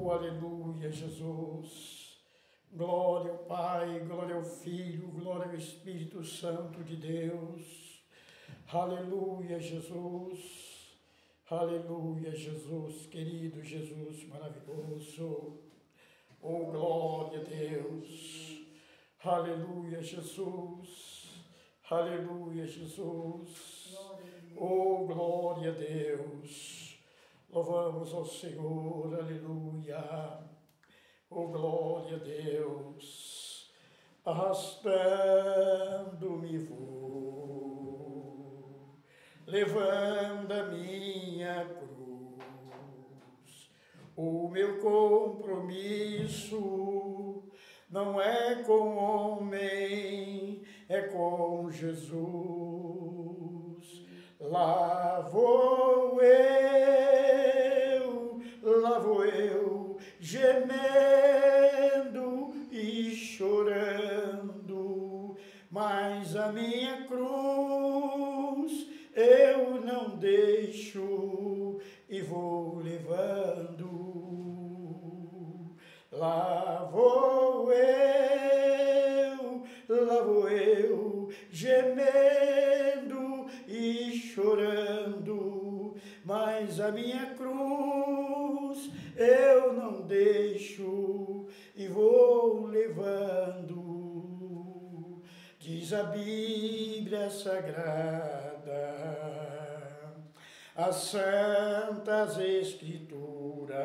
Oh, aleluia, Jesus. Glória ao Pai, glória ao Filho, glória ao Espírito Santo de Deus. Aleluia, Jesus. Aleluia, Jesus, querido Jesus maravilhoso. Oh, glória a Deus. Aleluia, Jesus. Aleluia, Jesus. Oh, glória a Deus. Louvamos ao Senhor, aleluia. Oh, glória a Deus. Arrastando-me vou, levando a minha cruz. O meu compromisso não é com homem, é com Jesus. Lá vou eu, gemendo e chorando, mas a minha cruz eu não deixo e vou levando. Lá vou eu, gemendo e chorando, mas a minha cruz eu não deixo e vou levando. Diz a Bíblia Sagrada, as Santas Escrituras: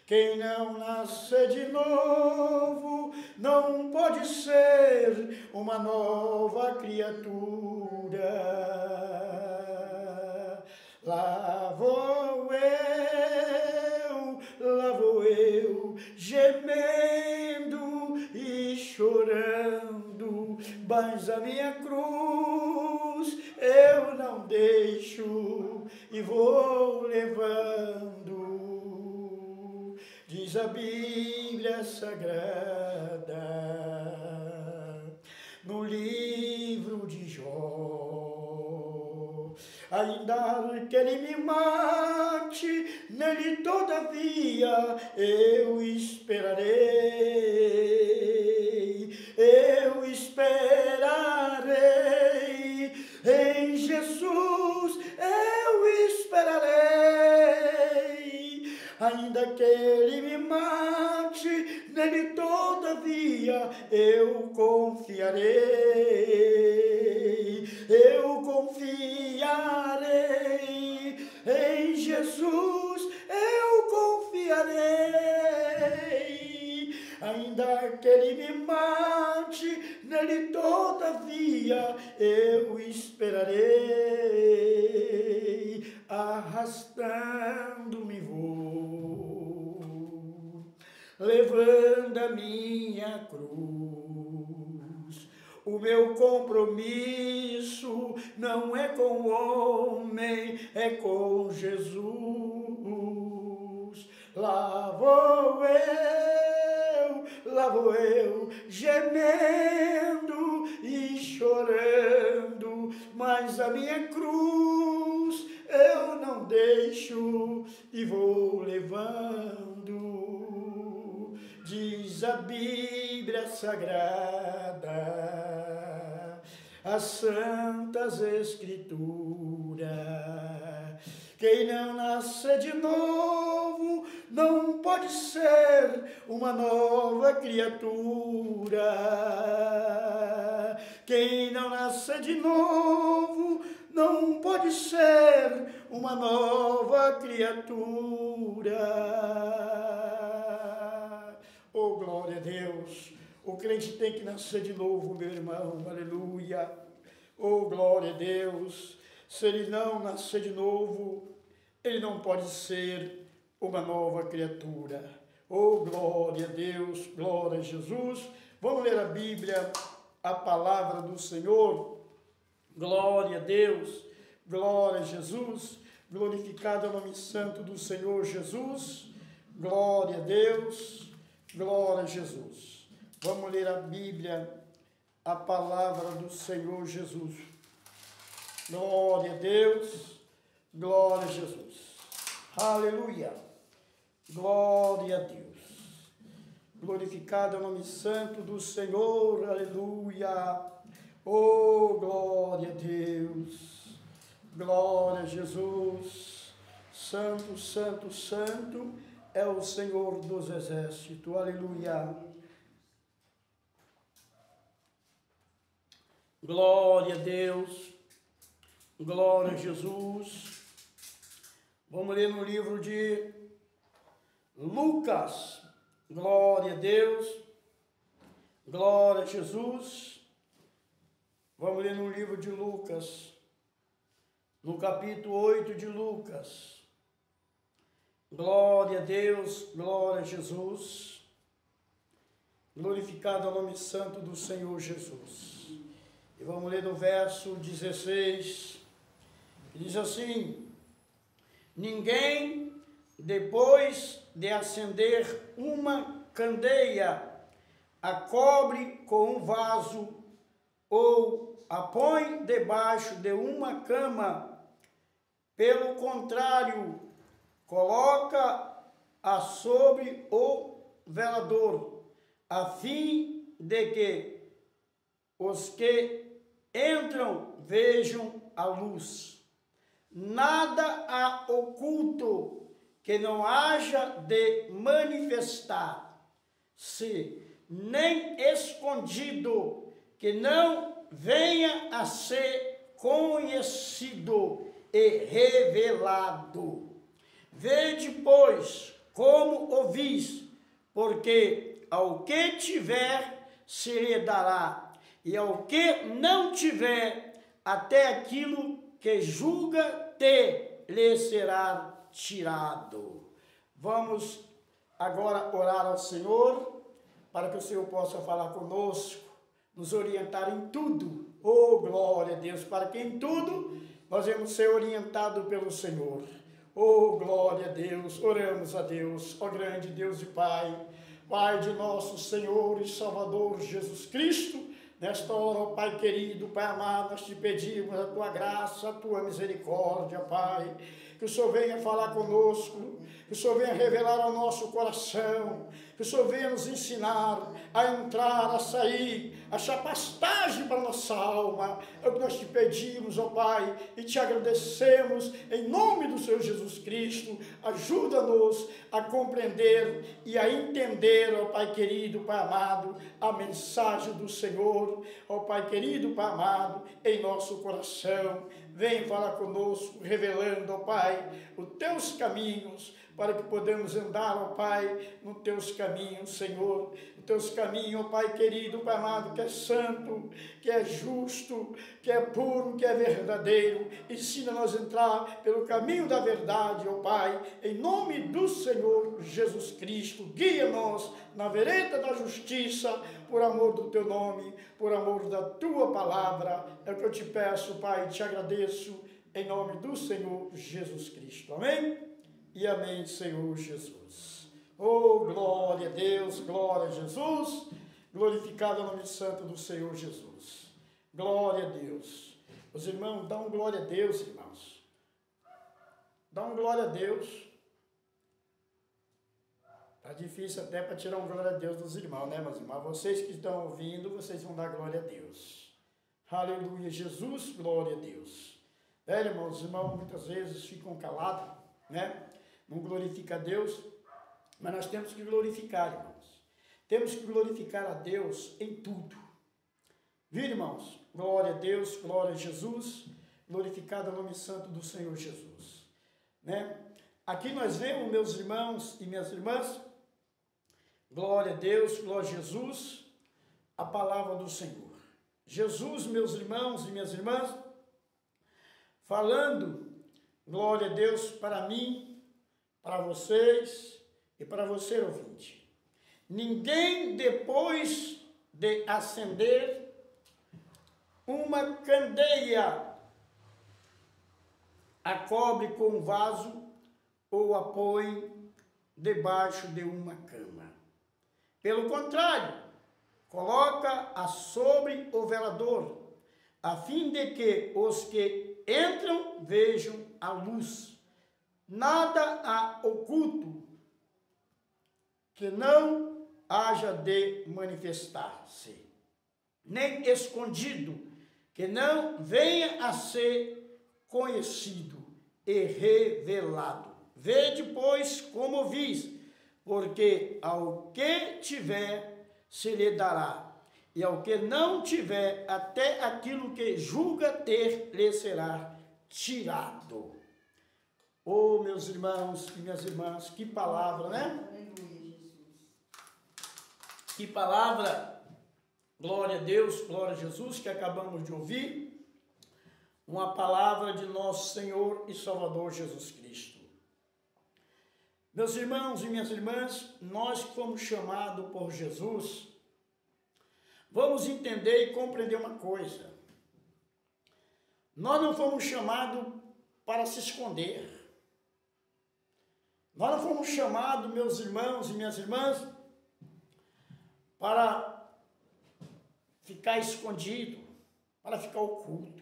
quem não nascer de novo não pode ser uma nova criatura. Lá vou eu, gemendo e chorando, mas a minha cruz eu não deixo e vou levando. Diz a Bíblia Sagrada, no livro de Jó: ainda que ele me mate, nele todavia eu esperarei, em Jesus eu esperarei. Ainda que ele me mate, nele todavia eu confiarei, em Jesus eu confiarei. Ainda que ele me mate, nele todavia eu esperarei. Arrastando-me vou, levando a minha cruz. O meu compromisso não é com o homem, é com Jesus. Lá vou eu, gemendo e chorando, mas a minha cruz eu não deixo e vou levando. Diz a Bíblia Sagrada, as Santas Escrituras: quem não nascer de novo não pode ser uma nova criatura. Quem não nascer de novo não pode ser uma nova criatura. Oh, glória a Deus! O crente tem que nascer de novo, meu irmão, aleluia. Oh, glória a Deus! Se ele não nascer de novo, ele não pode ser uma nova criatura. Oh, glória a Deus, glória a Jesus. Vamos ler a Bíblia, a palavra do Senhor. Glória a Deus, glória a Jesus. Glorificado é o nome santo do Senhor Jesus. Glória a Deus, glória a Jesus. Vamos ler a Bíblia, a palavra do Senhor Jesus. Glória a Deus, glória a Jesus. Aleluia. Glória Glória a Deus. Glorificado é o nome santo do Senhor, aleluia. Oh, glória a Deus, glória a Jesus. Santo, santo, santo é o Senhor dos exércitos, aleluia. Glória a Deus, glória a Jesus. Vamos ler no livro de Lucas. Glória a Deus, glória a Jesus. Vamos ler no livro de Lucas, no capítulo 8 de Lucas. Glória a Deus, glória a Jesus. Glorificado é o nome santo do Senhor Jesus. E vamos ler no verso 16, que diz assim: ninguém, depois de acender uma candeia, a cobre com um vaso ou a põe debaixo de uma cama. Pelo contrário, coloca-a sobre o velador, a fim de que os que entram vejam a luz. Nada há oculto que não haja de manifestar-se, nem escondido que não venha a ser conhecido e revelado. Vede, pois, como ouvis, porque ao que tiver se lhe dará, e ao que não tiver, até aquilo que julga ter lhe será tirado. Vamos agora orar ao Senhor, para que o Senhor possa falar conosco, nos orientar em tudo. Oh, glória a Deus, para que em tudo nós vamos ser orientados pelo Senhor. Oh, glória a Deus, oramos a Deus, ó grande Deus e Pai, Pai de nosso Senhor e Salvador Jesus Cristo. Nesta hora, ó Pai querido, Pai amado, nós te pedimos a Tua graça, a Tua misericórdia, Pai. Que o Senhor venha falar conosco, que o Senhor venha revelar ao nosso coração, que o Senhor venha nos ensinar a entrar, a sair, achar pastagem para a nossa alma. É o que nós te pedimos, ó Pai, e te agradecemos em nome do Senhor Jesus Cristo. Ajuda-nos a compreender e a entender, ó Pai querido, Pai amado, a mensagem do Senhor, ó Pai querido, Pai amado, em nosso coração. Vem falar conosco, revelando, ó Pai, os teus caminhos, para que podamos andar, ó Pai, nos teus caminhos, Senhor, nos teus caminhos, ó Pai querido, Pai amado, que é santo, que é justo, que é puro, que é verdadeiro. Ensina-nos a entrar pelo caminho da verdade, ó Pai, em nome do Senhor Jesus Cristo. Guia-nos na vereda da justiça, por amor do teu nome, por amor da tua palavra. É o que eu te peço, Pai, e te agradeço, em nome do Senhor Jesus Cristo. Amém? E amém, Senhor Jesus. Oh, glória a Deus, glória a Jesus, glorificado é o nome santo do Senhor Jesus. Glória a Deus. Os irmãos, dá um glória a Deus, irmãos. Dá um glória a Deus. Está difícil até para tirar um glória a Deus dos irmãos, né, meus irmãos? Vocês que estão ouvindo, vocês vão dar glória a Deus. Aleluia, Jesus, glória a Deus. Irmãos, os irmãos muitas vezes ficam calados, né? Não glorifica a Deus, mas nós temos que glorificar, irmãos. Temos que glorificar a Deus em tudo. Viu, irmãos? Glória a Deus, glória a Jesus, glorificado é o nome santo do Senhor Jesus. Né? Aqui nós vemos, meus irmãos e minhas irmãs, glória a Deus, glória a Jesus, a palavra do Senhor. Jesus, meus irmãos e minhas irmãs, falando, glória a Deus, para mim, para vocês e para você, ouvinte. Ninguém, depois de acender uma candeia, a cobre com um vaso ou a põe debaixo de uma cama. Pelo contrário, coloca-a sobre o velador, a fim de que os que entram vejam a luz. Nada há oculto que não haja de manifestar-se, nem escondido, que não venha a ser conhecido e revelado. Vede, pois, como vis, porque ao que tiver se lhe dará, e ao que não tiver, até aquilo que julga ter lhe será tirado. Oh, meus irmãos e minhas irmãs, que palavra, né? Que palavra, glória a Deus, glória a Jesus, que acabamos de ouvir, uma palavra de nosso Senhor e Salvador Jesus Cristo. Meus irmãos e minhas irmãs, nós que fomos chamados por Jesus, vamos entender e compreender uma coisa. Nós não fomos chamados para se esconder. Nós não fomos chamados, meus irmãos e minhas irmãs, para ficar escondido, para ficar oculto.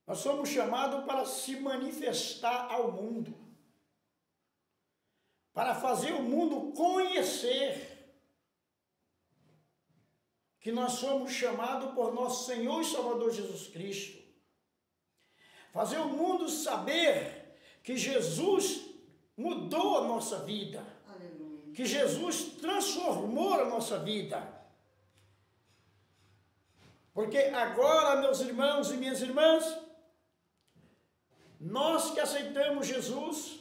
Nós somos chamados para se manifestar ao mundo, para fazer o mundo conhecer que nós somos chamados por nosso Senhor e Salvador Jesus Cristo. Fazer o mundo saber que Jesus mudou a nossa vida, aleluia, que Jesus transformou a nossa vida. Porque agora, meus irmãos e minhas irmãs, nós que aceitamos Jesus,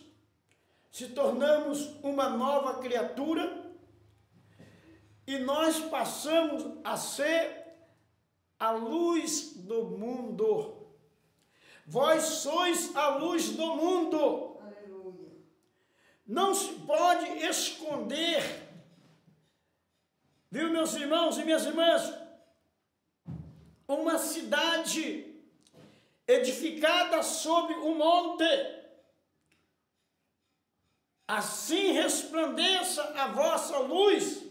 se tornamos uma nova criatura e nós passamos a ser a luz do mundo. Vós sois a luz do mundo. Aleluia. Não se pode esconder, viu, meus irmãos e minhas irmãs? Uma cidade edificada sobre um monte, assim resplandeça a vossa luz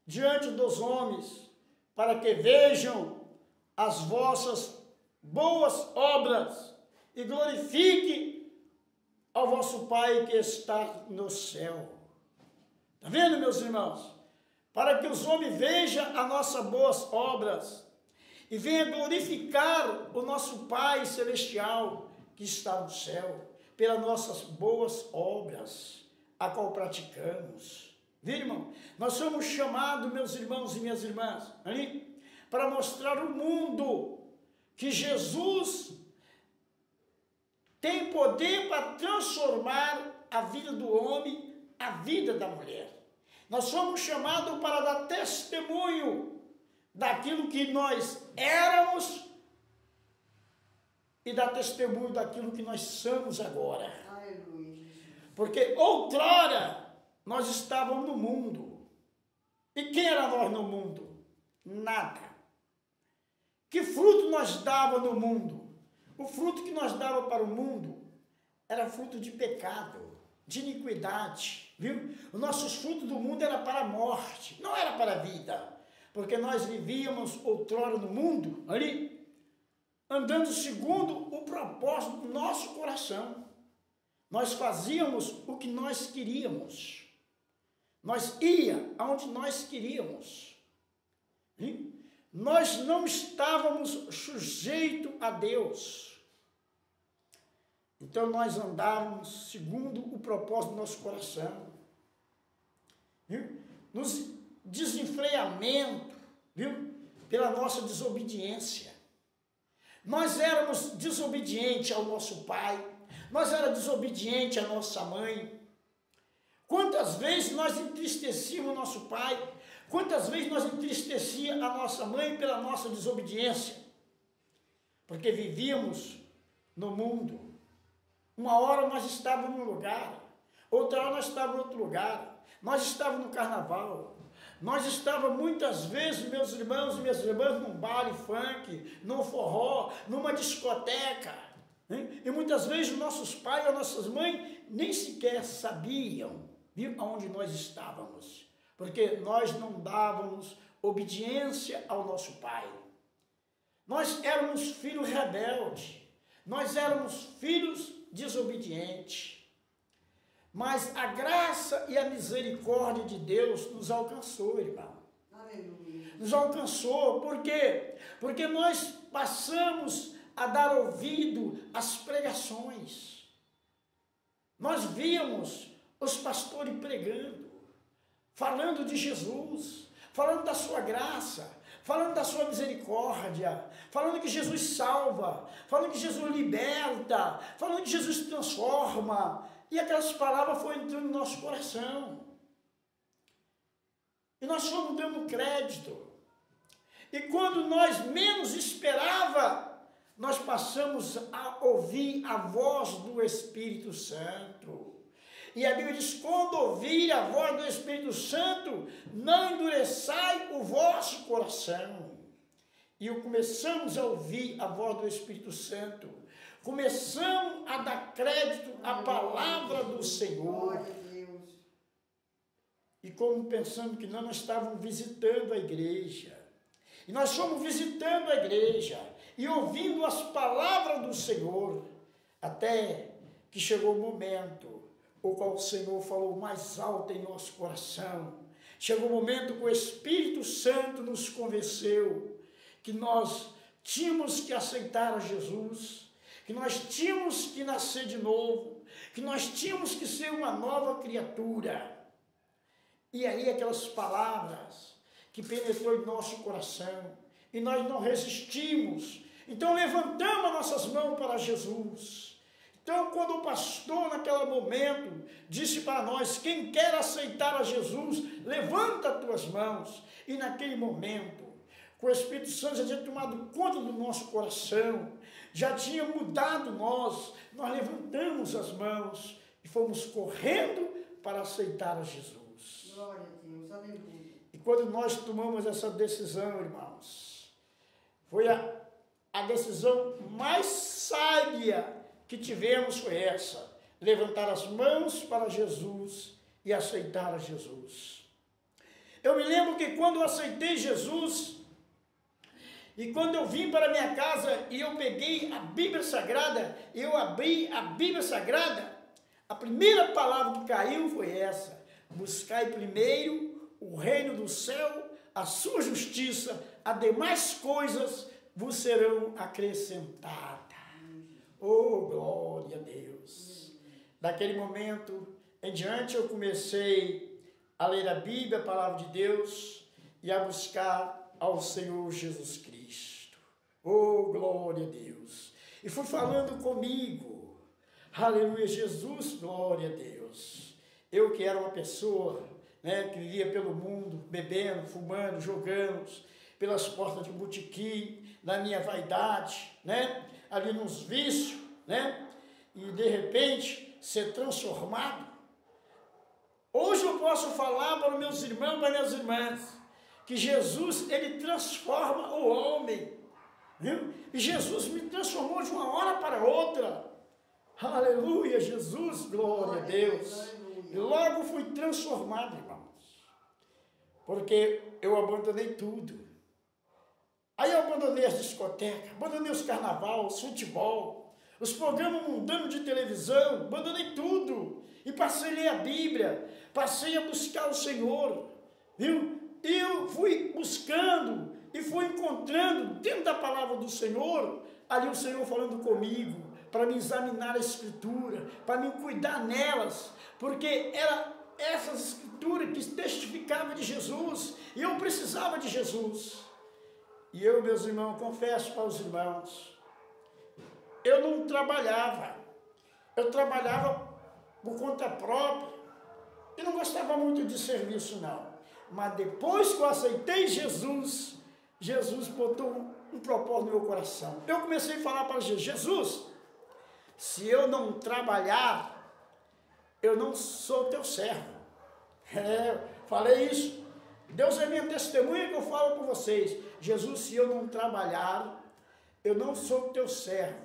diante dos homens, para que vejam as vossas boas obras e glorifique ao vosso Pai que está no céu. Está vendo, meus irmãos? Para que os homens vejam as nossas boas obras e venha glorificar o nosso Pai Celestial que está no céu, pelas nossas boas obras, a qual praticamos. Viu, irmão? Nós somos chamados, meus irmãos e minhas irmãs, ali, para mostrar ao mundo que Jesus tem poder para transformar a vida do homem, a vida da mulher. Nós somos chamados para dar testemunho daquilo que nós éramos e dar testemunho daquilo que nós somos agora. Aleluia. Porque outrora nós estávamos no mundo. E quem era nós no mundo? Nada. Que fruto nós dava no mundo? O fruto que nós dava para o mundo era fruto de pecado, de iniquidade, viu? Os nossos frutos do mundo era para a morte, não era para a vida. Porque nós vivíamos outrora no mundo, ali, andando segundo o propósito do nosso coração. Nós fazíamos o que nós queríamos. Nós ia aonde nós queríamos. Nós não estávamos sujeitos a Deus. Então nós andávamos segundo o propósito do nosso coração. Nos desenfreamento, viu? Pela nossa desobediência. Nós éramos desobedientes ao nosso pai, nós éramos desobedientes à nossa mãe. Quantas vezes nós entristecíamos o nosso pai, quantas vezes nós entristecíamos a nossa mãe pela nossa desobediência, porque vivíamos no mundo. Uma hora nós estávamos num lugar, outra hora nós estávamos em outro lugar, nós estávamos no carnaval, nós estávamos muitas vezes, meus irmãos e minhas irmãs, num baile funk, num forró, numa discoteca, hein? E muitas vezes os nossos pais ou nossas mães nem sequer sabiam, viu, aonde nós estávamos, porque nós não dávamos obediência ao nosso pai. Nós éramos filhos rebeldes, nós éramos filhos desobedientes. Mas a graça e a misericórdia de Deus nos alcançou, irmão. Aleluia. Nos alcançou, por quê? Porque nós passamos a dar ouvido às pregações. Nós víamos os pastores pregando, falando de Jesus, falando da sua graça, falando da sua misericórdia, falando que Jesus salva, falando que Jesus liberta, falando que Jesus transforma. E aquelas palavras foram entrando no nosso coração. E nós fomos dando crédito. E quando nós menos esperava, nós passamos a ouvir a voz do Espírito Santo. E a Bíblia diz, quando ouvir a voz do Espírito Santo, não endureçai o vosso coração. E começamos a ouvir a voz do Espírito Santo. Começamos a dar crédito à palavra do Senhor. E como pensando que nós estávamos visitando a igreja. E nós fomos visitando a igreja e ouvindo as palavras do Senhor. Até que chegou o momento o qual o Senhor falou mais alto em nosso coração. Chegou o momento que o Espírito Santo nos convenceu que nós tínhamos que aceitar a Jesus, que nós tínhamos que nascer de novo, que nós tínhamos que ser uma nova criatura. E aí aquelas palavras que penetrou em nosso coração, e nós não resistimos. Então levantamos as nossas mãos para Jesus. Então quando o pastor naquele momento disse para nós, quem quer aceitar a Jesus, levanta as tuas mãos. E naquele momento, o Espírito Santo já tinha tomado conta do nosso coração, já tinha mudado nós levantamos as mãos e fomos correndo para aceitar a Jesus. Glória a Deus, aleluia. E quando nós tomamos essa decisão, irmãos, foi a decisão mais sábia que tivemos, foi essa, levantar as mãos para Jesus e aceitar a Jesus. Eu me lembro que quando eu aceitei Jesus, e quando eu vim para minha casa e eu peguei a Bíblia Sagrada, eu abri a Bíblia Sagrada, a primeira palavra que caiu foi essa: buscai primeiro o reino do céu, a sua justiça, as demais coisas vos serão acrescentadas. Oh, glória a Deus! Daquele momento em diante eu comecei a ler a Bíblia, a palavra de Deus, e a buscar ao Senhor Jesus Cristo. Oh, glória a Deus! E fui falando comigo, aleluia, Jesus, glória a Deus. Eu que era uma pessoa, que vivia pelo mundo, bebendo, fumando, jogando, pelas portas de botequim, na minha vaidade, ali nos vícios, e de repente ser transformado. Hoje eu posso falar para os meus irmãos, para minhas irmãs, que Jesus, ele transforma o homem, viu? E Jesus me transformou de uma hora para outra. Aleluia, Jesus, glória a Deus. E logo fui transformado, irmãos, porque eu abandonei tudo. Aí eu abandonei as discotecas, abandonei os carnaval, os futebol, os programas mundanos de televisão, abandonei tudo. E passei a ler a Bíblia, passei a buscar o Senhor, viu? E eu fui buscando e fui encontrando dentro da palavra do Senhor, ali o Senhor falando comigo, para me examinar a Escritura, para me cuidar nelas, porque era essas Escrituras que testificavam de Jesus, e eu precisava de Jesus. E eu, meus irmãos, confesso para os irmãos, eu não trabalhava, eu trabalhava por conta própria, e não gostava muito de serviço não. Mas depois que eu aceitei Jesus, Jesus botou um propósito no meu coração. Eu comecei a falar para Jesus: Jesus, se eu não trabalhar, eu não sou teu servo. Falei isso. Deus é minha testemunha que eu falo para vocês. Jesus, se eu não trabalhar, eu não sou teu servo.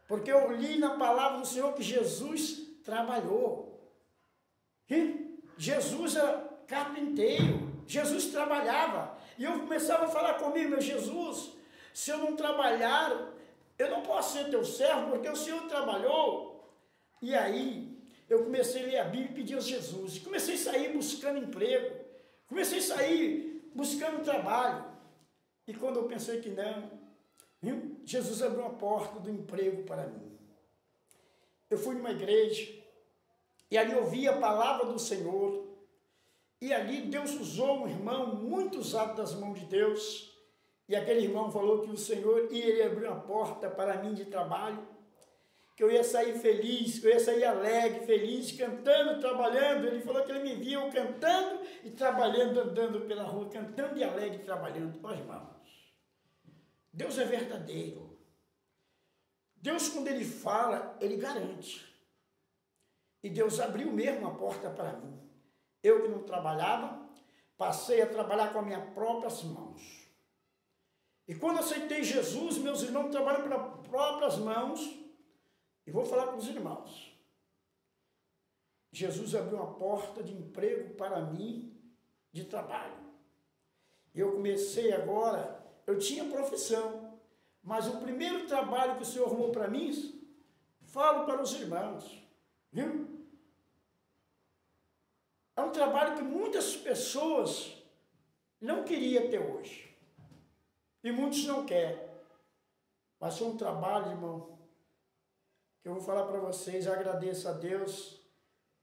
Porque eu li na palavra do Senhor que Jesus trabalhou. E Jesus era carpinteiro, Jesus trabalhava, e eu começava a falar comigo: meu Jesus, se eu não trabalhar, eu não posso ser teu servo, porque o Senhor trabalhou. E aí, eu comecei a ler a Bíblia e pedir a Jesus. Comecei a sair buscando emprego. Comecei a sair buscando trabalho. E quando eu pensei que não, viu? Jesus abriu a porta do emprego para mim. Eu fui numa igreja e ali ouvi a palavra do Senhor. E ali Deus usou um irmão muito usado das mãos de Deus. E aquele irmão falou que o Senhor ia abrir uma porta para mim de trabalho, que eu ia sair feliz, que eu ia sair alegre, feliz, cantando, trabalhando. Ele falou que ele me via eu cantando e trabalhando, andando pela rua, cantando e alegre, trabalhando. Ó, irmãos, Deus é verdadeiro. Deus, quando Ele fala, Ele garante. E Deus abriu mesmo a porta para mim. Eu que não trabalhava, passei a trabalhar com as minhas próprias mãos. E quando aceitei Jesus, meus irmãos trabalham pelas próprias mãos. E vou falar com os irmãos. Jesus abriu uma porta de emprego para mim, de trabalho. E eu comecei agora, eu tinha profissão, mas o primeiro trabalho que o Senhor arrumou para mim, falo para os irmãos, viu? É um trabalho que muitas pessoas não queriam ter hoje. E muitos não querem. Mas foi um trabalho, irmão, que eu vou falar para vocês, eu agradeço a Deus,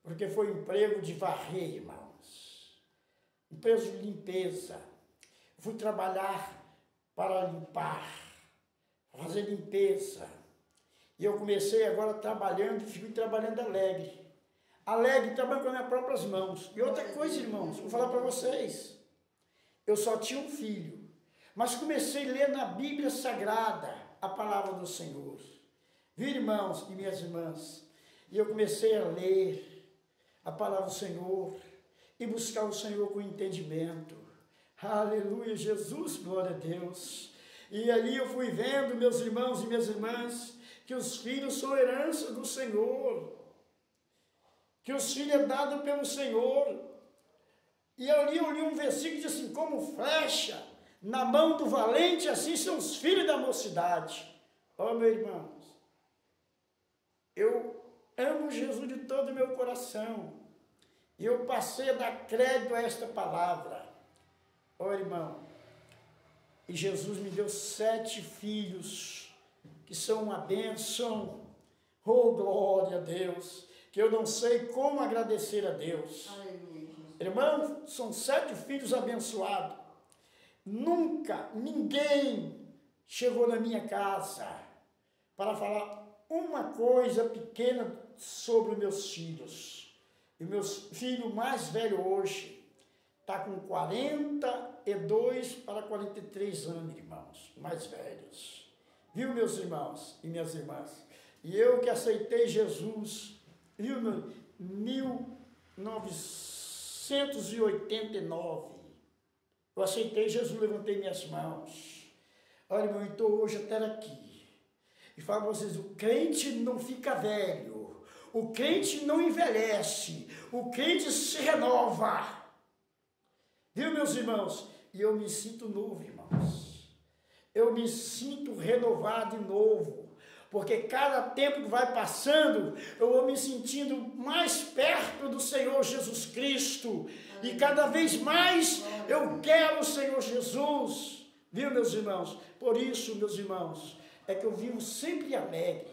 porque foi um emprego de varrer, irmãos. Emprego de limpeza. Eu fui trabalhar para limpar, fazer limpeza. E eu comecei agora trabalhando, fui trabalhando alegre. Alegre, trabalhando com as minhas próprias mãos. E outra coisa, irmãos, vou falar para vocês. Eu só tinha um filho, mas comecei a ler na Bíblia Sagrada a palavra do Senhor. Viu, irmãos e minhas irmãs? E eu comecei a ler a palavra do Senhor e buscar o Senhor com entendimento. Aleluia, Jesus, glória a Deus. E ali eu fui vendo, meus irmãos e minhas irmãs, que os filhos são herança do Senhor. Que os filhos é dado pelo Senhor. E ali eu li um versículo que diz assim, como flecha na mão do valente, assim são os filhos da mocidade. Ó, meus irmãos, eu amo Jesus de todo o meu coração. E eu passei a dar crédito a esta palavra. Ó, irmão, e Jesus me deu 7 filhos, que são uma bênção. Oh, glória a Deus, que eu não sei como agradecer a Deus. Aleluia. Irmão, são 7 filhos abençoados. Nunca ninguém chegou na minha casa para falar uma coisa pequena sobre meus filhos. E meu filho mais velho hoje está com 42 para 43 anos, irmãos, mais velhos. Viu, meus irmãos e minhas irmãs? E eu que aceitei Jesus, viu, 1989, eu aceitei Jesus, levantei minhas mãos. Olha, irmão, eu estou hoje até aqui. E falo para vocês, o crente não fica velho, o crente não envelhece, o crente se renova. Viu, meus irmãos? E eu me sinto novo, irmãos. Eu me sinto renovado e novo. Porque cada tempo que vai passando, eu vou me sentindo mais perto do Senhor Jesus Cristo. E cada vez mais eu quero o Senhor Jesus. Viu, meus irmãos? Por isso, meus irmãos, é que eu vivo sempre alegre.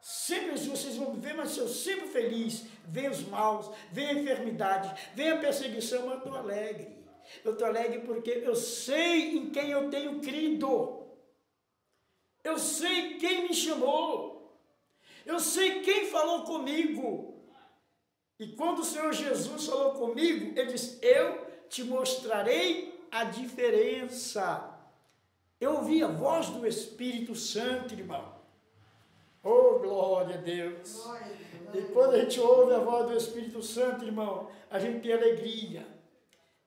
Sempre vocês vão ver, mas eu sempre feliz. Vem os maus, vem a enfermidade, vem a perseguição, mas eu estou alegre. Eu estou alegre porque eu sei em quem eu tenho crido. Eu sei quem me chamou. Eu sei quem falou comigo. E quando o Senhor Jesus falou comigo, Ele disse, eu te mostrarei a diferença. Eu ouvi a voz do Espírito Santo, irmão. Oh, glória a Deus. E quando a gente ouve a voz do Espírito Santo, irmão, a gente tem alegria.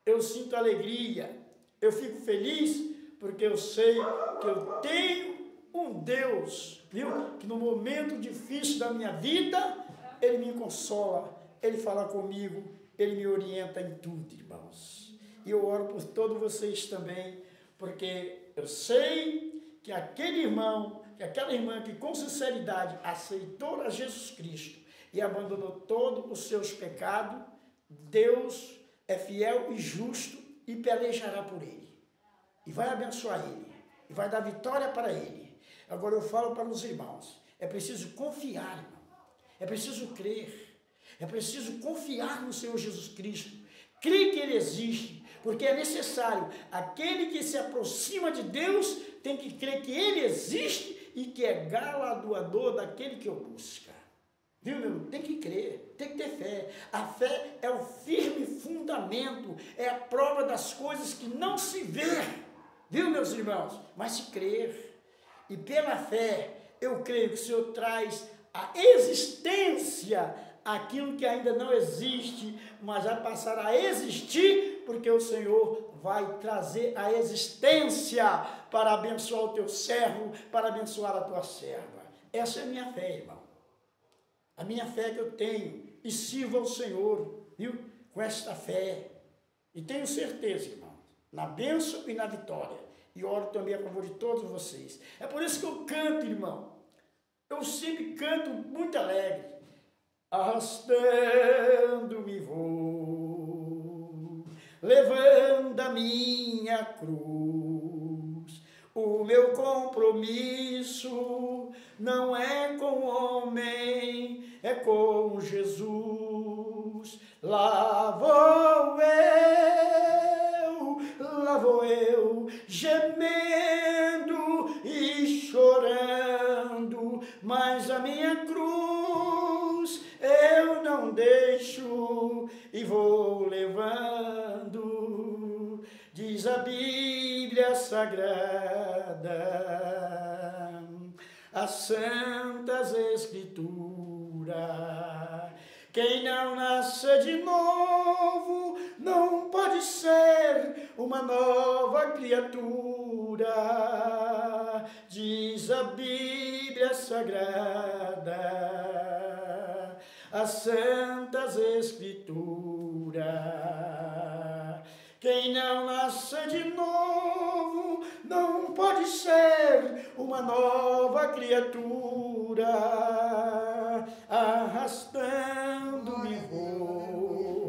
Eu sinto alegria. Eu fico feliz porque eu sei que eu tenho um Deus, viu? Que no momento difícil da minha vida, Ele me consola, Ele fala comigo, Ele me orienta em tudo, irmãos. E eu oro por todos vocês também, porque eu sei que aquele irmão, que aquela irmã que com sinceridade aceitou a Jesus Cristo e abandonou todos os seus pecados, Deus é fiel e justo e pelejará por ele. E vai abençoar ele. E vai dar vitória para ele. Agora eu falo para os irmãos, é preciso confiar, irmão. É preciso crer. É preciso confiar no Senhor Jesus Cristo. Crer que Ele existe, porque é necessário. Aquele que se aproxima de Deus tem que crer que Ele existe e que é galardoador daquele que o busca. Viu, meu? Tem que crer, tem que ter fé. A fé é o firme fundamento, é a prova das coisas que não se vê. Viu, meus irmãos? Mas se crer. E pela fé, eu creio que o Senhor traz a existência, aquilo que ainda não existe, mas vai passar a existir, porque o Senhor vai trazer a existência para abençoar o teu servo, para abençoar a tua serva. Essa é a minha fé, irmão. A minha fé que eu tenho, e sirvo ao Senhor, viu? Com esta fé. E tenho certeza, irmão, na bênção e na vitória. E oro também a favor de todos vocês. É por isso que eu canto, irmão. Eu sempre canto muito alegre. Arrastando-me vou, levando a minha cruz. O meu compromisso não é com o homem, é com Jesus. Lá vou eu, gemendo e chorando, mas a minha cruz eu não deixo e vou levando. Diz a Bíblia Sagrada, as Santas Escrituras, quem não nasce de novo não pode ser uma nova criatura. Diz a Bíblia Sagrada, as Santas Escrituras, quem não nasce de novo não pode ser uma nova criatura. Arrastando-me vou,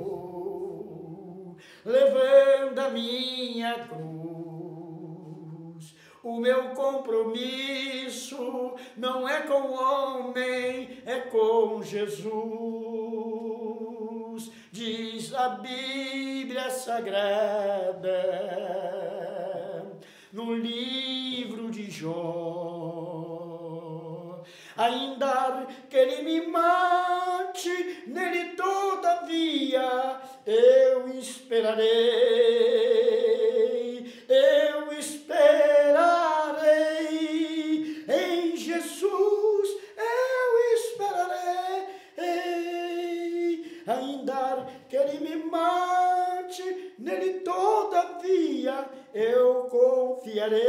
levando a minha cruz. O meu compromisso não é com o homem, é com Jesus. Diz a Bíblia Sagrada, no livro de Jó, ainda que ele me mate, nele todavia eu esperarei, em Jesus eu esperarei, ainda que ele me mate, nele todavia eu confiarei.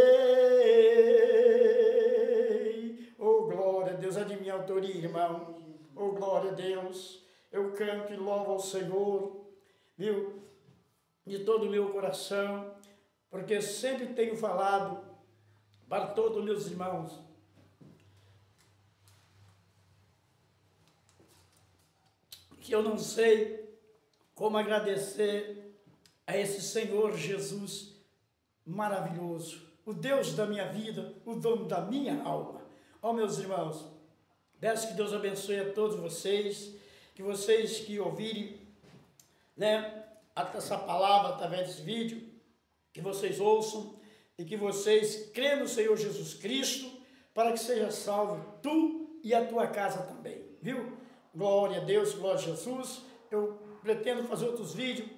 Oh, glória a Deus, é de minha autoria, irmão. Oh, glória a Deus. Eu canto e louvo ao Senhor, viu? De todo o meu coração, porque sempre tenho falado para todos os meus irmãos. Que eu não sei como agradecer a esse Senhor Jesus maravilhoso, o Deus da minha vida, o dono da minha alma. Ó, meus irmãos, peço que Deus abençoe a todos vocês, que vocês que ouvirem, né, essa palavra através desse vídeo, que vocês ouçam e que vocês crêem no Senhor Jesus Cristo, para que seja salvo tu e a tua casa também, viu? Glória a Deus, glória a Jesus. Eu pretendo fazer outros vídeos,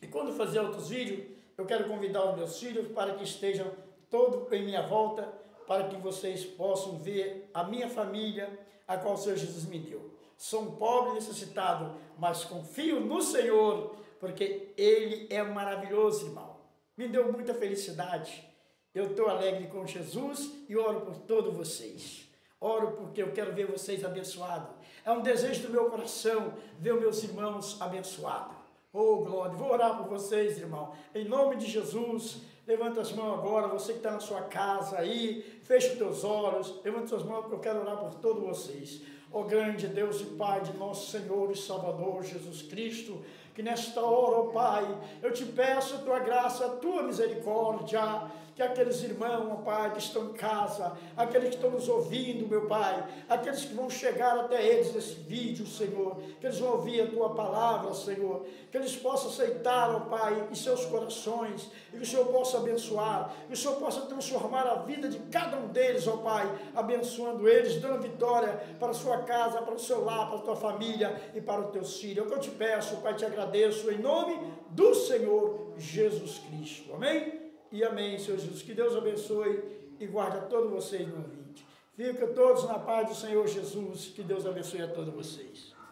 e quando fazer outros vídeos, eu quero convidar os meus filhos para que estejam todos em minha volta, para que vocês possam ver a minha família, a qual o Senhor Jesus me deu. Sou um pobre necessitado, mas confio no Senhor, porque Ele é maravilhoso, irmão. Me deu muita felicidade. Eu estou alegre com Jesus e oro por todos vocês. Oro porque eu quero ver vocês abençoados. É um desejo do meu coração ver os meus irmãos abençoados. Oh, glória! Vou orar por vocês, irmão. Em nome de Jesus, levanta as mãos agora, você que está na sua casa aí, fecha os teus olhos, levanta as mãos porque eu quero orar por todos vocês. Ó grande Deus e Pai de nosso Senhor e Salvador Jesus Cristo, que nesta hora, ó Pai, eu te peço a tua graça, a tua misericórdia, que aqueles irmãos, ó Pai, que estão em casa, aqueles que estão nos ouvindo, meu Pai, aqueles que vão chegar até eles nesse vídeo, Senhor, que eles vão ouvir a tua palavra, Senhor, que eles possam aceitar, ó Pai, em seus corações, e que o Senhor possa abençoar, que o Senhor possa transformar a vida de cada um deles, ó Pai, abençoando eles, dando vitória para a sua casa, para o seu lar, para a tua família e para os teus filhos. É o que eu te peço, Pai, te agradeço, em nome do Senhor Jesus Cristo. Amém? E amém, Senhor Jesus. Que Deus abençoe e guarde a todos vocês no ouvinte. Fiquem todos na paz do Senhor Jesus. Que Deus abençoe a todos vocês.